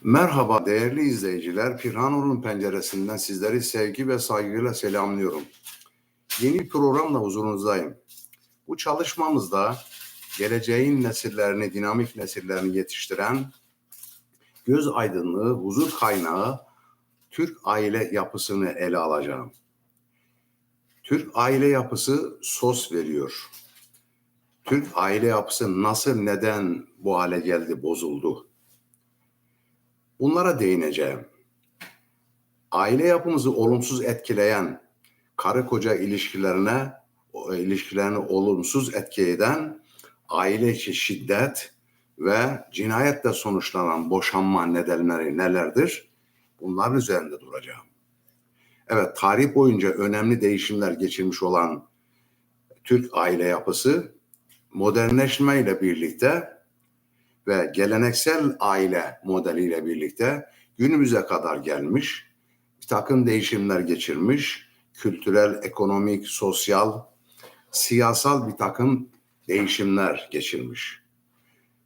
Merhaba değerli izleyiciler, Pirhanoğlu'nun penceresinden sizleri sevgi ve saygıyla selamlıyorum. Yeni bir programla huzurunuzdayım. Bu çalışmamızda geleceğin nesillerini, dinamik nesillerini yetiştiren göz aydınlığı, huzur kaynağı Türk aile yapısını ele alacağım. Türk aile yapısı sos veriyor. Türk aile yapısı nasıl, neden bu hale geldi, bozuldu? Bunlara değineceğim. Aile yapımızı olumsuz etkileyen, karı koca ilişkilerini olumsuz etki eden aile içi şiddet ve cinayetle sonuçlanan boşanma nedenleri nelerdir? Bunların üzerinde duracağım. Evet, tarih boyunca önemli değişimler geçirmiş olan Türk aile yapısı modernleşmeyle birlikte ve geleneksel aile modeliyle birlikte günümüze kadar gelmiş, bir takım değişimler geçirmiş, kültürel, ekonomik, sosyal, siyasal bir takım değişimler geçirmiş.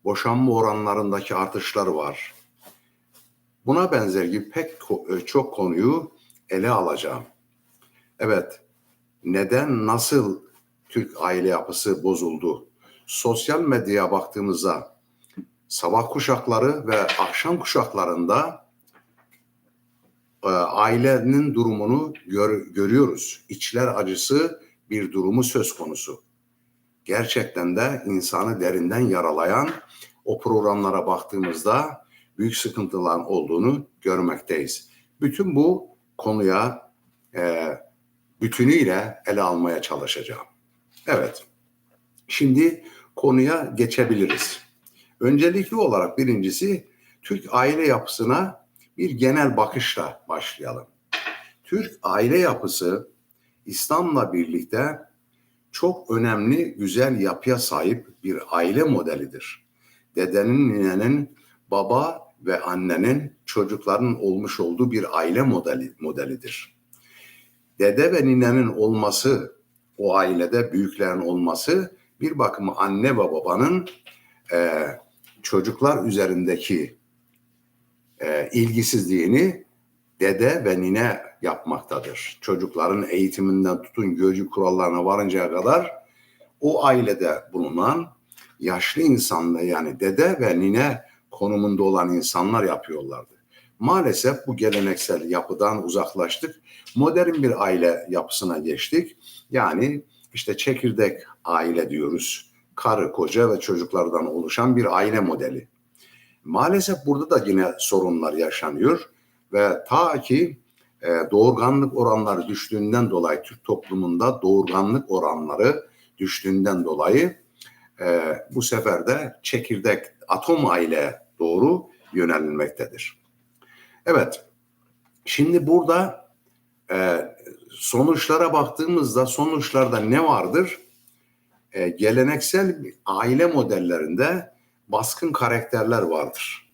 Boşanma oranlarındaki artışlar var. Buna benzer gibi çok konuyu ele alacağım. Evet, neden, nasıl Türk aile yapısı bozuldu? Sosyal medyaya baktığımızda sabah kuşakları ve akşam kuşaklarında ailenin durumunu görüyoruz. İçler acısı bir durumu söz konusu. Gerçekten de insanı derinden yaralayan o programlara baktığımızda büyük sıkıntılar olduğunu görmekteyiz. Bütün bu konuya bütünüyle ele almaya çalışacağım. Evet, şimdi konuya geçebiliriz. Öncelikli olarak birincisi Türk aile yapısına bir genel bakışla başlayalım. Türk aile yapısı İslam'la birlikte çok önemli, güzel yapıya sahip bir aile modelidir. Dedenin, ninenin, baba ve annenin çocukların olmuş olduğu bir aile modelidir. Dede ve ninenin olması, o ailede büyüklerin olması bir bakıma anne ve babanın çocuklar üzerindeki ilgisizliğini dede ve nine yapmaktadır. Çocukların eğitiminden tutun görgü kurallarına varıncaya kadar o ailede bulunan yaşlı insanlar, yani dede ve nine konumunda olan insanlar yapıyorlardı. Maalesef bu geleneksel yapıdan uzaklaştık. Modern bir aile yapısına geçtik. Yani işte çekirdek aile diyoruz. Karı, koca ve çocuklardan oluşan bir aile modeli. Maalesef burada da yine sorunlar yaşanıyor ve ta ki doğurganlık oranları düştüğünden dolayı, Türk toplumunda doğurganlık oranları düştüğünden dolayı bu sefer de çekirdek atom aile doğru yönelilmektedir. Evet, şimdi burada sonuçlara baktığımızda sonuçlarda ne vardır? Geleneksel aile modellerinde baskın karakterler vardır.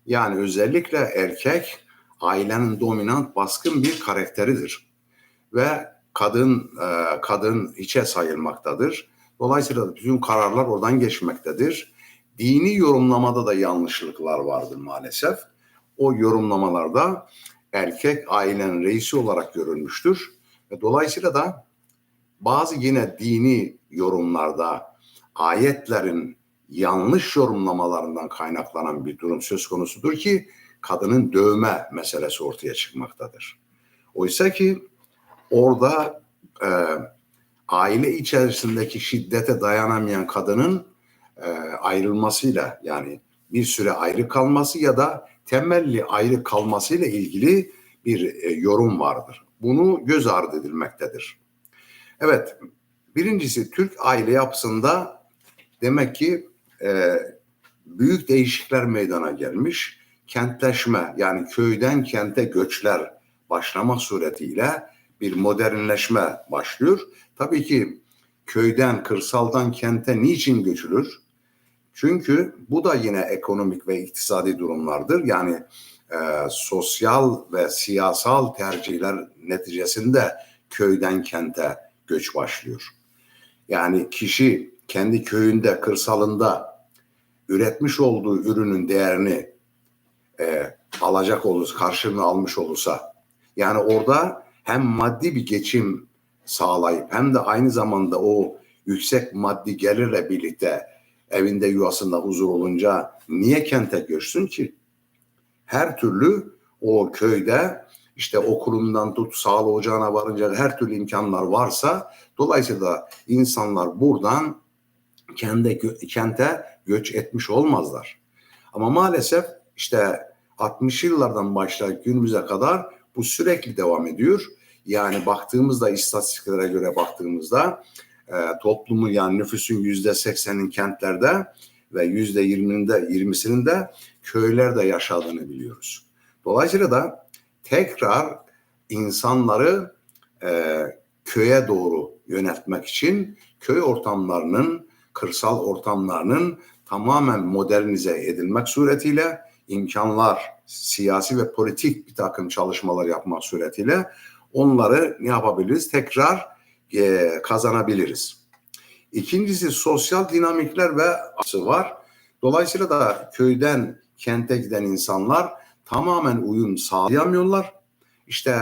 Yani özellikle erkek ailenin dominant, baskın bir karakteridir ve kadın hiçe sayılmaktadır. Dolayısıyla bütün kararlar oradan geçmektedir. Dini yorumlamada da yanlışlıklar vardır maalesef. O yorumlamalarda erkek ailenin reisi olarak görülmüştür ve dolayısıyla da bazı yine dini yorumlarda ayetlerin yanlış yorumlamalarından kaynaklanan bir durum söz konusudur ki kadının dövme meselesi ortaya çıkmaktadır. Oysa ki orada aile içerisindeki şiddete dayanamayan kadının ayrılmasıyla, yani bir süre ayrı kalması ya da temelli ayrı kalmasıyla ilgili bir yorum vardır. Bunu göz ardı edilmektedir. Evet, birincisi Türk aile yapısında demek ki büyük değişiklikler meydana gelmiş. Kentleşme, yani köyden kente göçler başlamak suretiyle bir modernleşme başlıyor. Tabii ki köyden, kırsaldan kente niçin göçülür? Çünkü bu da yine ekonomik ve iktisadi durumlardır. Yani sosyal ve siyasal tercihler neticesinde köyden kente göç başlıyor. Yani kişi kendi köyünde, kırsalında üretmiş olduğu ürünün değerini alacak olursa, karşılığını almış olursa, yani orada hem maddi bir geçim sağlayıp hem de aynı zamanda o yüksek maddi gelirle birlikte evinde yuvasında huzur olunca niye kente göçsün ki? Her türlü o köyde işte okulundan tut sağlık ocağına varınca her türlü imkanlar varsa, dolayısıyla insanlar buradan kente göç etmiş olmazlar. Ama maalesef işte 60'lı yıllardan başlayıp günümüze kadar bu sürekli devam ediyor. Yani baktığımızda, istatistiklere göre baktığımızda toplumun, yani nüfusun %80'in kentlerde ve %20'sinin de köylerde yaşadığını biliyoruz. Dolayısıyla da tekrar insanları köye doğru yöneltmek için köy ortamlarının, kırsal ortamlarının tamamen modernize edilmek suretiyle imkanlar, siyasi ve politik bir takım çalışmalar yapmak suretiyle onları ne yapabiliriz? Tekrar kazanabiliriz. İkincisi, sosyal dinamikler ve var. Dolayısıyla da köyden kente giden insanlar tamamen uyum sağlayamıyorlar. İşte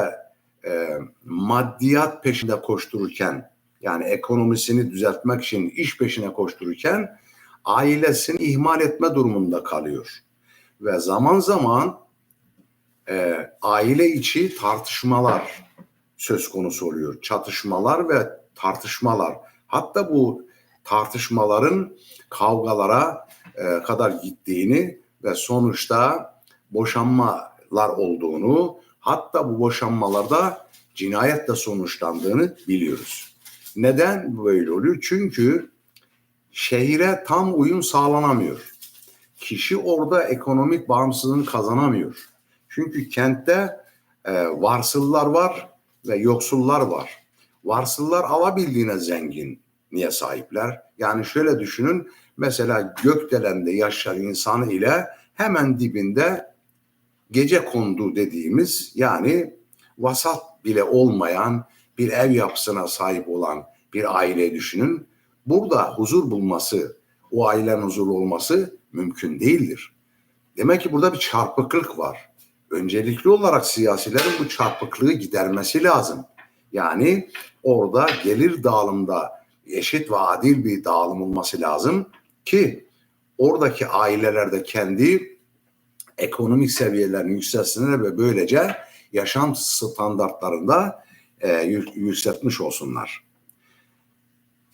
maddiyat peşinde koştururken, yani ekonomisini düzeltmek için iş peşine koştururken ailesini ihmal etme durumunda kalıyor. Ve zaman zaman aile içi tartışmalar söz konusu oluyor. Çatışmalar ve tartışmalar. Hatta bu tartışmaların kavgalara kadar gittiğini ve sonuçta boşanmalar olduğunu, hatta bu boşanmalarda cinayetle sonuçlandığını biliyoruz. Neden böyle oluyor? Çünkü şehire tam uyum sağlanamıyor. Kişi orada ekonomik bağımsızlığını kazanamıyor. Çünkü kentte varsıllar var ve yoksullar var. Varsıllar alabildiğine zenginliğe sahipler. Yani şöyle düşünün, mesela Gökdelen'de yaşayan insan ile hemen dibinde gecekondu dediğimiz, yani vasat bile olmayan bir ev yapısına sahip olan bir aile düşünün. Burada huzur bulması, o ailenin huzurlu olması mümkün değildir. Demek ki burada bir çarpıklık var. Öncelikli olarak siyasilerin bu çarpıklığı gidermesi lazım. Yani orada gelir dağılımda eşit ve adil bir dağılım olması lazım ki oradaki aileler de kendi ekonomik seviyelerini yükselsinler ve böylece yaşam standartlarında yükseltmiş olsunlar.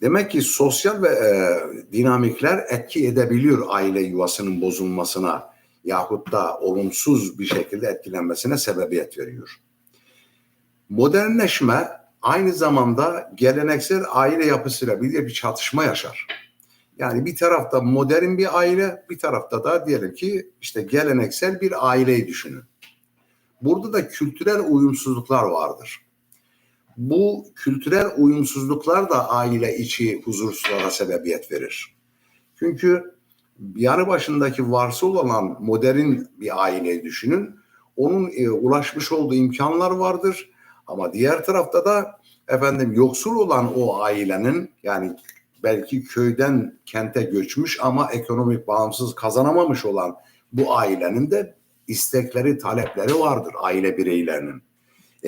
Demek ki sosyal ve dinamikler etki edebiliyor aile yuvasının bozulmasına yahut da olumsuz bir şekilde etkilenmesine sebebiyet veriyor. Modernleşme aynı zamanda geleneksel aile yapısıyla bir çatışma yaşar. Yani bir tarafta modern bir aile, bir tarafta da diyelim ki işte geleneksel bir aileyi düşünün. Burada da kültürel uyumsuzluklar vardır. Bu kültürel uyumsuzluklar da aile içi huzursuzluğa sebebiyet verir. Çünkü yanı başındaki varsıl olan modern bir aileyi düşünün. Onun ulaşmış olduğu imkanlar vardır. Ama diğer tarafta da yoksul olan o ailenin, yani belki köyden kente göçmüş ama ekonomik bağımsız kazanamamış olan bu ailenin de istekleri, talepleri vardır aile bireylerinin.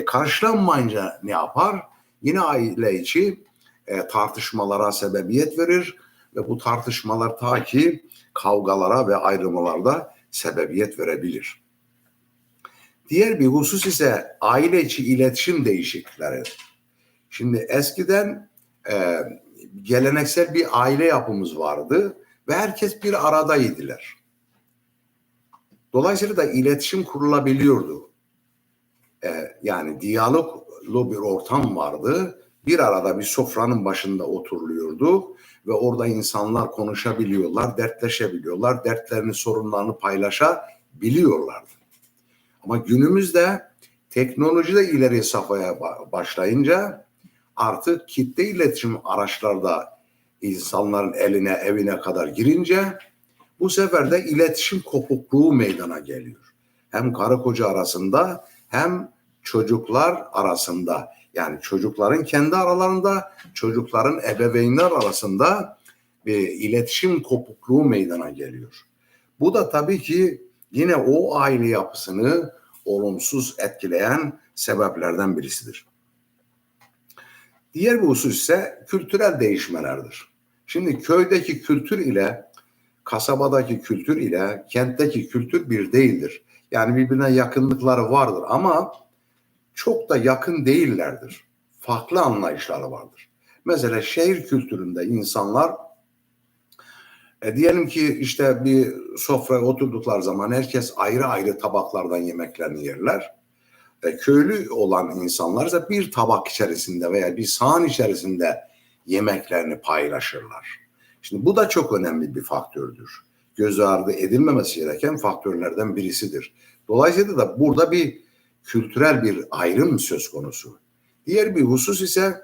Karşılanmayınca ne yapar? Yine aile içi tartışmalara sebebiyet verir ve bu tartışmalar ta ki kavgalara ve ayrılmalarda sebebiyet verebilir. Diğer bir husus ise aile içi iletişim değişiklikleri. Şimdi eskiden geleneksel bir aile yapımız vardı ve herkes bir aradaydılar. Dolayısıyla da iletişim kurulabiliyordu. Yani diyaloglu bir ortam vardı. Bir arada bir sofranın başında oturuluyordu ve orada insanlar konuşabiliyorlar, dertleşebiliyorlar, dertlerini, sorunlarını paylaşabiliyorlardı. Ama günümüzde teknoloji de ileri safhaya başlayınca artık kitle iletişim araçlarda insanların eline, evine kadar girince bu sefer de iletişim kopukluğu meydana geliyor. Hem karı koca arasında hem çocuklar arasında, yani çocukların kendi aralarında, çocukların ebeveynler arasında bir iletişim kopukluğu meydana geliyor. Bu da tabii ki yine o aile yapısını olumsuz etkileyen sebeplerden birisidir. Diğer bir husus ise kültürel değişmelerdir. Şimdi köydeki kültür ile kasabadaki kültür ile kentteki kültür bir değildir. Yani birbirine yakınlıkları vardır ama çok da yakın değillerdir. Farklı anlayışları vardır. Mesela şehir kültüründe insanlar diyelim ki işte bir sofraya oturdukları zaman herkes ayrı ayrı tabaklardan yemeklerini yerler. Köylü olan insanlar ise bir tabak içerisinde veya bir sahan içerisinde yemeklerini paylaşırlar. Şimdi bu da çok önemli bir faktördür. Göz ardı edilmemesi gereken faktörlerden birisidir. Dolayısıyla da burada bir kültürel bir ayrım söz konusu. Diğer bir husus ise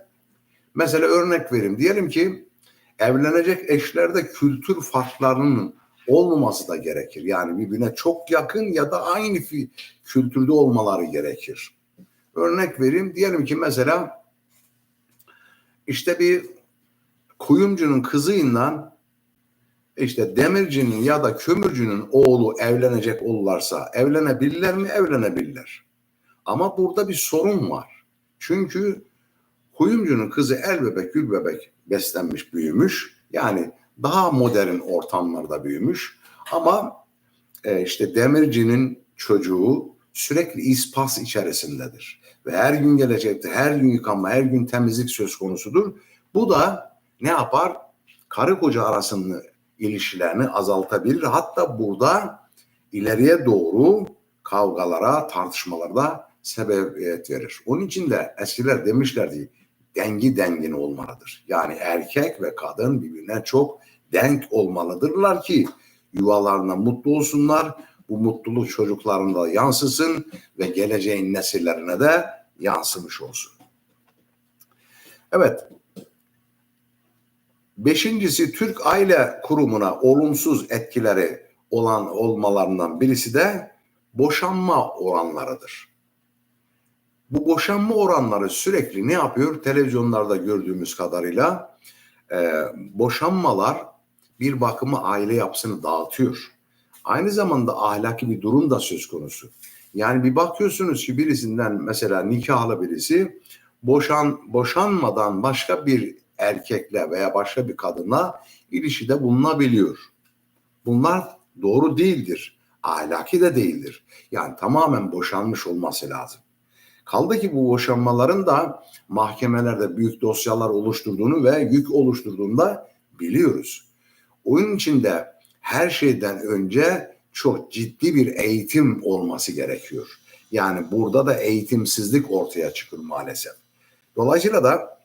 mesela örnek vereyim. Diyelim ki evlenecek eşlerde kültür farklarının olmaması da gerekir. Yani birbirine çok yakın ya da aynı kültürde olmaları gerekir. Örnek vereyim. Diyelim ki mesela işte bir kuyumcunun kızıyla işte demircinin ya da kömürcünün oğlu evlenecek olurlarsa evlenebilirler mi? Evlenebilirler. Ama burada bir sorun var. Çünkü kuyumcunun kızı el bebek gül bebek beslenmiş büyümüş. Yani daha modern ortamlarda büyümüş. Ama işte demircinin çocuğu sürekli ispas içerisindedir. Ve her gün gelecekte, her gün yıkanma, her gün temizlik söz konusudur. Bu da ne yapar? Karı koca arasında ilişkilerini azaltabilir. Hatta burada ileriye doğru kavgalara, tartışmalara sebebiyet verir. Onun için de eskiler demişlerdi, dengi dengine olmalıdır. Yani erkek ve kadın birbirine çok denk olmalıdırlar ki yuvalarına mutlu olsunlar. Bu mutluluk çocuklarına da yansısın ve geleceğin nesillerine de yansımış olsun. Evet. Beşincisi, Türk aile kurumuna olumsuz etkileri olmalarından birisi de boşanma oranlarıdır. Bu boşanma oranları sürekli ne yapıyor? Televizyonlarda gördüğümüz kadarıyla boşanmalar bir bakıma aile yapısını dağıtıyor. Aynı zamanda ahlaki bir durum da söz konusu. Yani bir bakıyorsunuz ki birisinden mesela nikahlı birisi boşanmadan başka bir erkekle veya başka bir kadınla ilişkide bulunabiliyor. Bunlar doğru değildir. Ahlaki de değildir. Yani tamamen boşanmış olması lazım. Kaldı ki bu boşanmaların da mahkemelerde büyük dosyalar oluşturduğunu ve yük oluşturduğunu da biliyoruz. Onun için de her şeyden önce çok ciddi bir eğitim olması gerekiyor. Yani burada da eğitimsizlik ortaya çıkıyor maalesef. Dolayısıyla da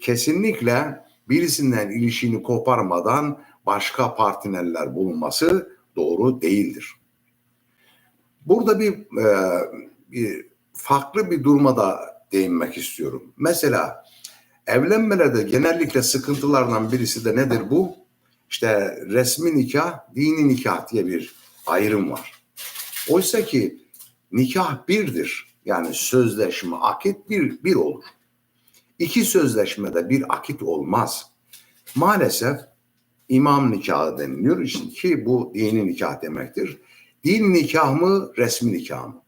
kesinlikle birisinden ilişkini koparmadan başka partnerler bulunması doğru değildir. Burada bir farklı bir duruma da değinmek istiyorum. Mesela evlenmelerde genellikle sıkıntılardan birisi de nedir bu? İşte resmi nikah, dini nikah diye bir ayrım var. Oysa ki nikah birdir. Yani sözleşme, akit bir olur. İki sözleşmede bir akit olmaz. Maalesef imam nikahı deniliyor ki bu dini nikah demektir. Din nikah mı, resmi nikah mı?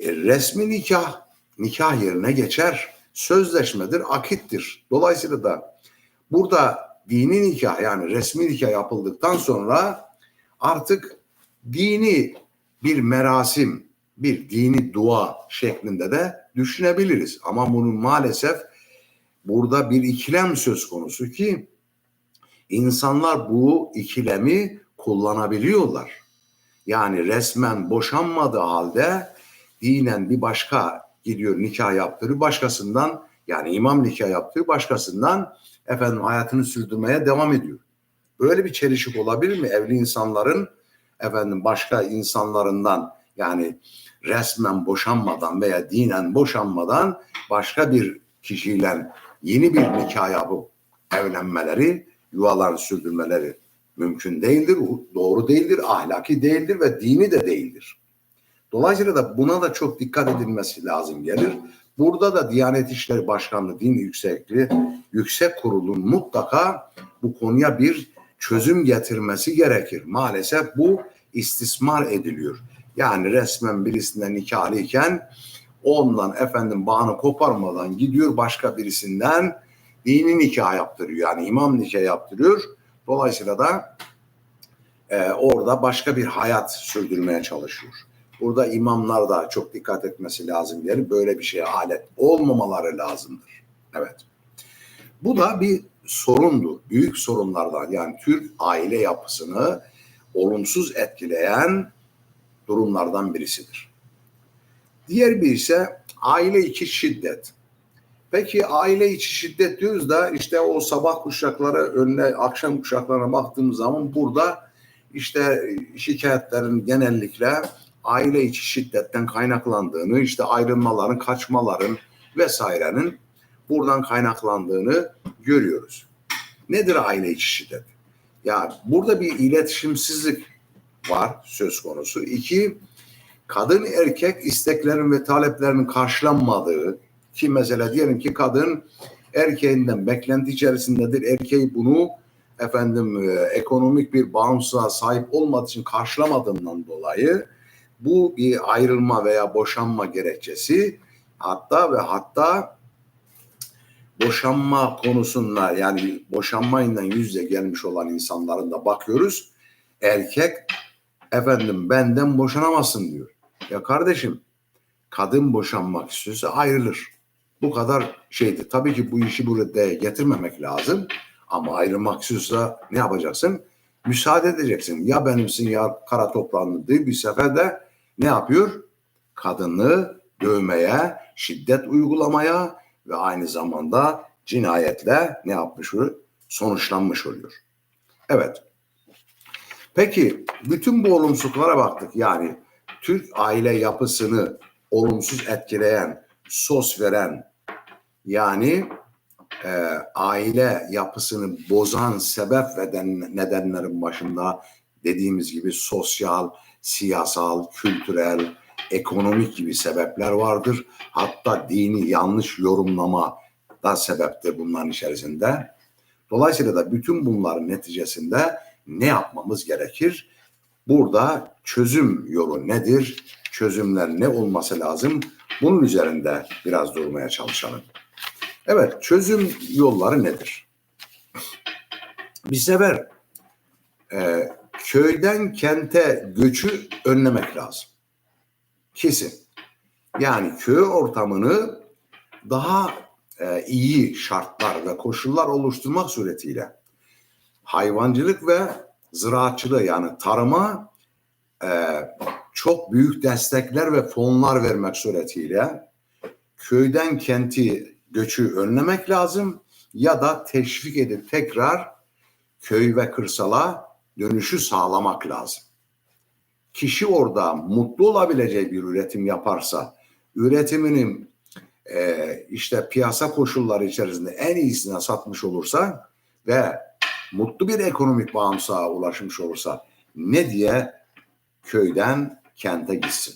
Resmi nikah yerine geçer. Sözleşmedir, akittir. Dolayısıyla da burada dini nikah yani resmi nikah yapıldıktan sonra artık dini bir merasim, bir dini dua şeklinde de düşünebiliriz. Ama bunun maalesef burada bir ikilem söz konusu ki insanlar bu ikilemi kullanabiliyorlar. Yani resmen boşanmadığı halde dinen bir başka gidiyor nikah yaptırıyor başkasından, yani imam nikah yaptırıyor başkasından hayatını sürdürmeye devam ediyor. Böyle bir çelişik olabilir mi? Evli insanların başka insanlarından yani resmen boşanmadan veya dinen boşanmadan başka bir kişiyle yeni bir nikah yapıp evlenmeleri, yuvalarını sürdürmeleri mümkün değildir, doğru değildir, ahlaki değildir ve dini de değildir. Dolayısıyla da buna da çok dikkat edilmesi lazım gelir. Burada da Diyanet İşleri Başkanlığı Din Yüksek Kurulu'nun mutlaka bu konuya bir çözüm getirmesi gerekir. Maalesef bu istismar ediliyor. Yani resmen birisinden nikahlıyken ondan bağını koparmadan gidiyor başka birisinden dini nikah yaptırıyor. Yani imam nikah yaptırıyor. Dolayısıyla da orada başka bir hayat sürdürmeye çalışıyor. Burada imamlar da çok dikkat etmesi lazım. Yani böyle bir şeye alet olmamaları lazımdır. Evet. Bu da bir sorundur. Büyük sorunlardan, yani Türk aile yapısını olumsuz etkileyen durumlardan birisidir. Diğer bir ise aile içi şiddet. Peki aile içi şiddet diyoruz da işte o sabah kuşakları önüne akşam kuşaklarına baktığımız zaman burada işte şikayetlerin genellikle aile içi şiddetten kaynaklandığını, işte ayrılmaların, kaçmaların vesairenin buradan kaynaklandığını görüyoruz. Nedir aile içi şiddet? Ya burada bir iletişimsizlik var söz konusu. İki, kadın erkek isteklerin ve taleplerinin karşılanmadığı, ki mesela diyelim ki kadın erkeğinden beklenti içerisindedir. Erkeği bunu ekonomik bir bağımsızlığa sahip olmadığı için karşılamadığından dolayı bu bir ayrılma veya boşanma gerekçesi, hatta boşanma konusunda, yani boşanmayla yüz yüze gelmiş olan insanların da bakıyoruz. Erkek benden boşanamazsın diyor. Ya kardeşim, kadın boşanmak istiyorsa ayrılır. Bu kadar şeydi. Tabii ki bu işi burada getirmemek lazım. Ama ayrılmak istiyorsa ne yapacaksın? Müsaade edeceksin. Ya benimsin ya kara toprağın diye bir sefer de ne yapıyor? Kadını dövmeye, şiddet uygulamaya ve aynı zamanda cinayetle ne yapmış oluyor? Sonuçlanmış oluyor. Evet. Peki bütün bu olumsuzluklara baktık. Yani Türk aile yapısını olumsuz etkileyen, sos veren, yani aile yapısını bozan sebep ve nedenlerin başında dediğimiz gibi sosyal, siyasal, kültürel, ekonomik gibi sebepler vardır. Hatta dini yanlış yorumlama da sebeptir bunların içerisinde. Dolayısıyla da bütün bunların neticesinde ne yapmamız gerekir? Burada çözüm yolu nedir? Çözümler ne olması lazım? Bunun üzerinde biraz durmaya çalışalım. Evet, çözüm yolları nedir? Bir sefer köyden kente göçü önlemek lazım. Kesin. Yani köy ortamını daha iyi şartlar ve koşullar oluşturmak suretiyle hayvancılık ve ziraatçılığı, yani tarıma çok büyük destekler ve fonlar vermek suretiyle köyden kenti göçü önlemek lazım ya da teşvik edip tekrar köy ve kırsala dönüşü sağlamak lazım. Kişi orada mutlu olabileceği bir üretim yaparsa, üretiminin işte piyasa koşulları içerisinde en iyisine satmış olursa ve mutlu bir ekonomik bağımsızlığa ulaşmış olursa ne diye köyden kente gitsin?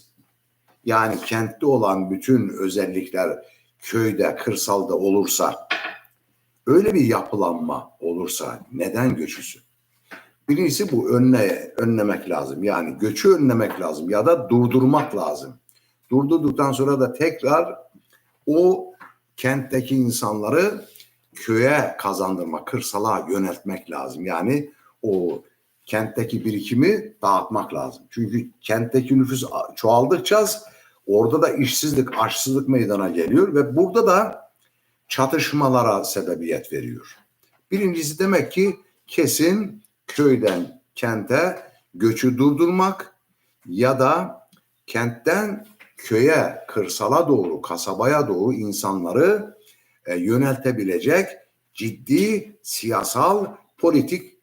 Yani kentte olan bütün özellikler köyde, kırsalda olursa, öyle bir yapılanma olursa neden göçüsün? Birincisi bu önlemek lazım. Yani göçü önlemek lazım ya da durdurmak lazım. Durdurduktan sonra da tekrar o kentteki insanları köye kazandırmak, kırsala yöneltmek lazım. Yani o kentteki birikimi dağıtmak lazım. Çünkü kentteki nüfus çoğaldıkça orada da işsizlik, açsızlık meydana geliyor ve burada da çatışmalara sebebiyet veriyor. Birincisi demek ki kesin köyden kente göçü durdurmak ya da kentten köye, kırsala doğru, kasabaya doğru insanları yöneltebilecek ciddi siyasal, politik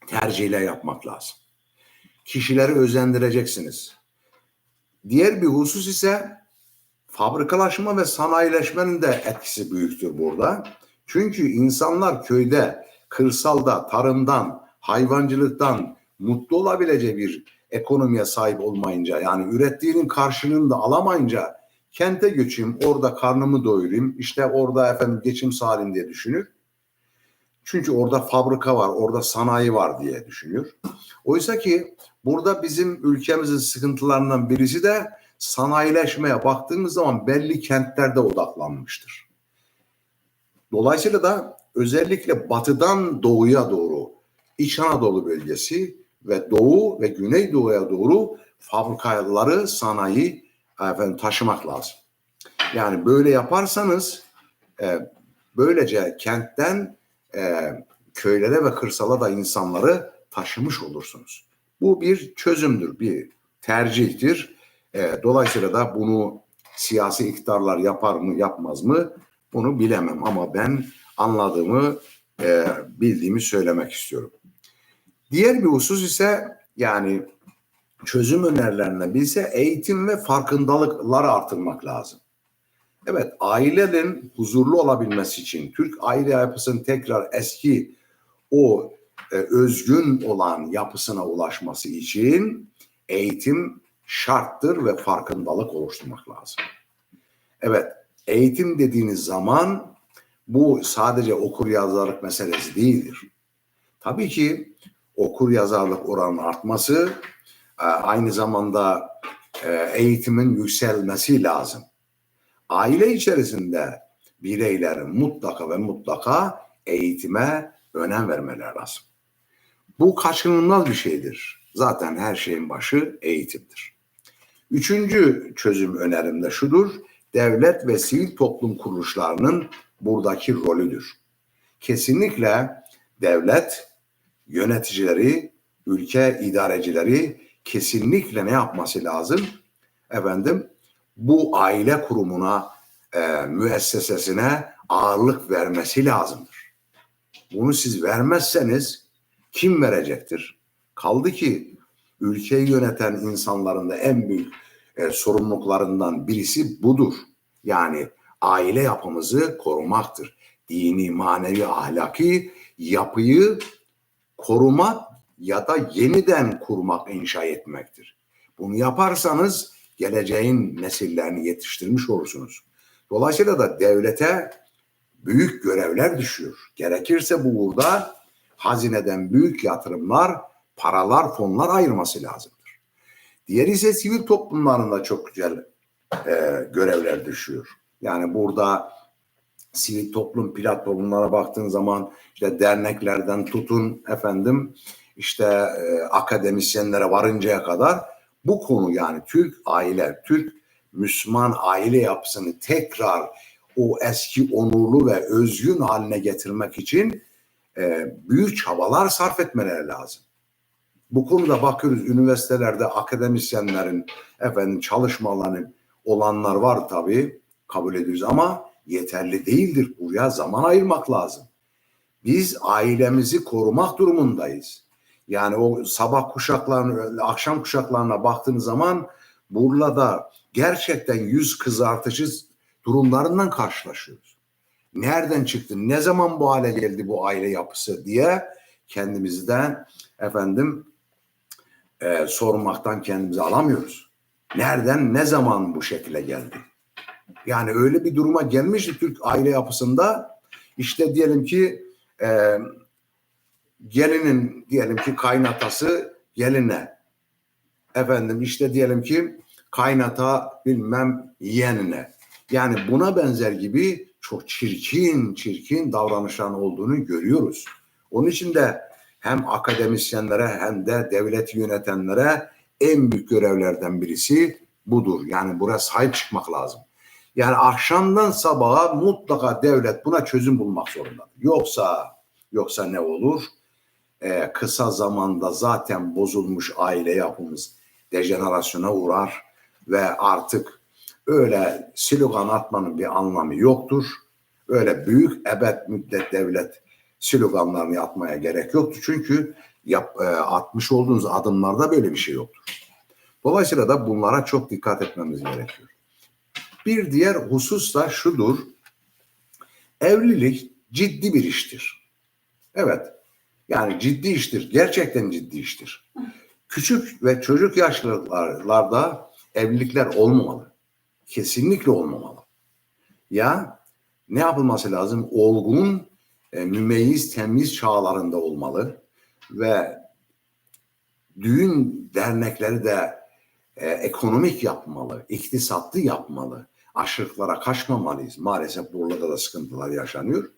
tercihler yapmak lazım. Kişileri özendireceksiniz. Diğer bir husus ise fabrikalaşma ve sanayileşmenin de etkisi büyüktür burada. Çünkü insanlar köyde, kırsalda, tarımdan, hayvancılıktan mutlu olabileceği bir ekonomiye sahip olmayınca, yani ürettiğinin karşılığını da alamayınca kente göçeyim, orada karnımı doyurayım, işte orada geçim sağlayayım diye düşünür. Çünkü orada fabrika var, orada sanayi var diye düşünüyor. Oysa ki burada bizim ülkemizin sıkıntılarından birisi de sanayileşmeye baktığımız zaman belli kentlerde odaklanmıştır. Dolayısıyla da özellikle batıdan doğuya doğru İç Anadolu bölgesi ve Doğu ve Güneydoğu'ya doğru fabrikaları, sanayi taşımak lazım. Yani böyle yaparsanız böylece kentten köylere ve kırsala da insanları taşımış olursunuz. Bu bir çözümdür, bir tercihtir. Dolayısıyla da bunu siyasi iktidarlar yapar mı, yapmaz mı bunu bilemem. Ama ben anladığımı, bildiğimi söylemek istiyorum. Diğer bir husus ise yani çözüm önerilerinden birisi eğitim ve farkındalıkları artırmak lazım. Evet, ailelerin huzurlu olabilmesi için Türk aile yapısının tekrar eski o özgün olan yapısına ulaşması için eğitim şarttır ve farkındalık oluşturmak lazım. Evet, eğitim dediğiniz zaman bu sadece okur yazarlık meselesi değildir. Tabii ki okur yazarlık oranının artması aynı zamanda eğitimin yükselmesi lazım. Aile içerisinde bireylerin mutlaka ve mutlaka eğitime önem vermeleri lazım. Bu kaçınılmaz bir şeydir. Zaten her şeyin başı eğitimdir. Üçüncü çözüm önerim de şudur. Devlet ve sivil toplum kuruluşlarının buradaki rolüdür. Kesinlikle devlet yöneticileri, ülke idarecileri kesinlikle ne yapması lazım? Bu aile kurumuna, müessesesine ağırlık vermesi lazımdır. Bunu siz vermezseniz kim verecektir? Kaldı ki ülkeyi yöneten insanların da en büyük sorumluluklarından birisi budur. Yani aile yapımızı korumaktır. Dini, manevi, ahlaki yapıyı korumak ya da yeniden kurmak, inşa etmektir. Bunu yaparsanız geleceğin nesillerini yetiştirmiş olursunuz. Dolayısıyla da devlete büyük görevler düşüyor. Gerekirse bu uğurda hazineden büyük yatırımlar, paralar, fonlar ayırması lazımdır. Diğeri ise sivil toplumlarında çok güzel görevler düşüyor. Yani burada sivil toplum platformlara baktığın zaman işte derneklerden tutun akademisyenlere varıncaya kadar bu konu yani Türk aile, Türk Müslüman aile yapısını tekrar o eski onurlu ve özgün haline getirmek için büyük çabalar sarf etmeleri lazım. Bu konuda bakıyoruz üniversitelerde akademisyenlerin çalışmalarının olanlar var tabii kabul ediyoruz ama yeterli değildir. Buraya zaman ayırmak lazım. Biz ailemizi korumak durumundayız. Yani o sabah kuşaklarına, akşam kuşaklarına baktığınız zaman burada gerçekten yüz kızartıcı durumlarından karşılaşıyoruz. Nereden çıktı, ne zaman bu hale geldi bu aile yapısı diye kendimizden sormaktan kendimizi alamıyoruz. Nereden, ne zaman bu şekilde geldi? Yani öyle bir duruma gelmişti Türk aile yapısında. İşte diyelim ki gelinin diyelim ki kaynatası geline. İşte diyelim ki kaynata bilmem yeğenine. Yani buna benzer gibi çok çirkin davranışların olduğunu görüyoruz. Onun için de hem akademisyenlere hem de devleti yönetenlere en büyük görevlerden birisi budur. Yani buraya sahip çıkmak lazım. Yani akşamdan sabaha mutlaka devlet buna çözüm bulmak zorundadır. Yoksa ne olur? Kısa zamanda zaten bozulmuş aile yapımız dejenerasyona uğrar ve artık öyle slogan atmanın bir anlamı yoktur. Öyle büyük ebed müddet devlet sloganlarını atmaya gerek yoktur. Çünkü atmış olduğunuz adımlarda böyle bir şey yoktur. Dolayısıyla da bunlara çok dikkat etmemiz gerekiyor. Bir diğer husus da şudur. Evlilik ciddi bir iştir. Evet. Yani ciddi iştir. Gerçekten ciddi iştir. Küçük ve çocuk yaşlarda evlilikler olmamalı. Kesinlikle olmamalı. Ya ne yapılması lazım? Olgun mümeyyiz, temiz çağlarında olmalı ve düğün dernekleri de ekonomik yapmalı, iktisatlı yapmalı. Aşırılıklara kaçmamalıyız. Maalesef burada da sıkıntılar yaşanıyor.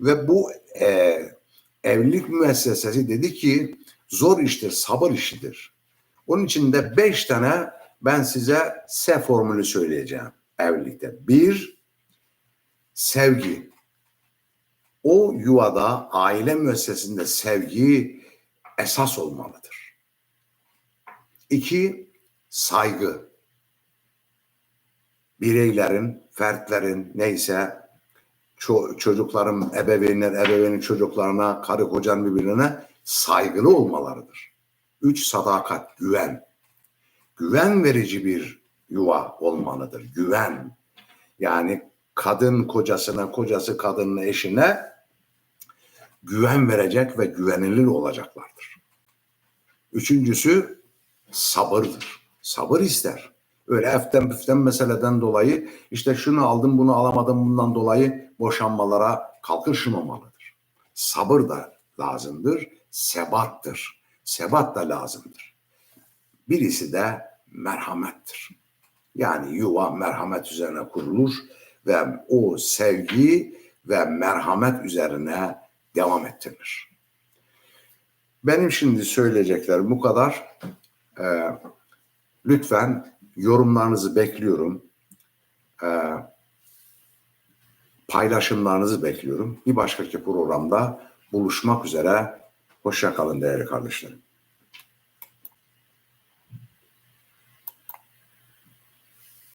Ve bu evlilik müessesesi dedi ki zor iştir, sabır işidir. Onun için de 5 tane ben size S formülü söyleyeceğim evlilikte. 1, sevgi. O yuvada, aile müessesesinde sevgi esas olmalıdır. 2, saygı. Bireylerin, fertlerin neyse çocukların, ebeveynin çocuklarına, karı kocanın birbirine saygılı olmalarıdır. 3, sadakat, güven. Güven verici bir yuva olmalıdır. Güven. Yani kadın kocasına, kocası kadının eşine güven verecek ve güvenilir olacaklardır. 3'üncüsü sabırdır. Sabır ister. Öyle eften püften meseleden dolayı işte şunu aldım bunu alamadım bundan dolayı boşanmalara kalkışmamalıdır. Sabır da lazımdır, sebattır. Sebat da lazımdır. Birisi de merhamettir. Yani yuva merhamet üzerine kurulur ve o sevgi ve merhamet üzerine devam ettirilir. Benim şimdi söyleyeceklerim bu kadar. Lütfen yorumlarınızı bekliyorum. Paylaşımlarınızı bekliyorum. Bir başka programda buluşmak üzere. Hoşça kalın değerli kardeşlerim.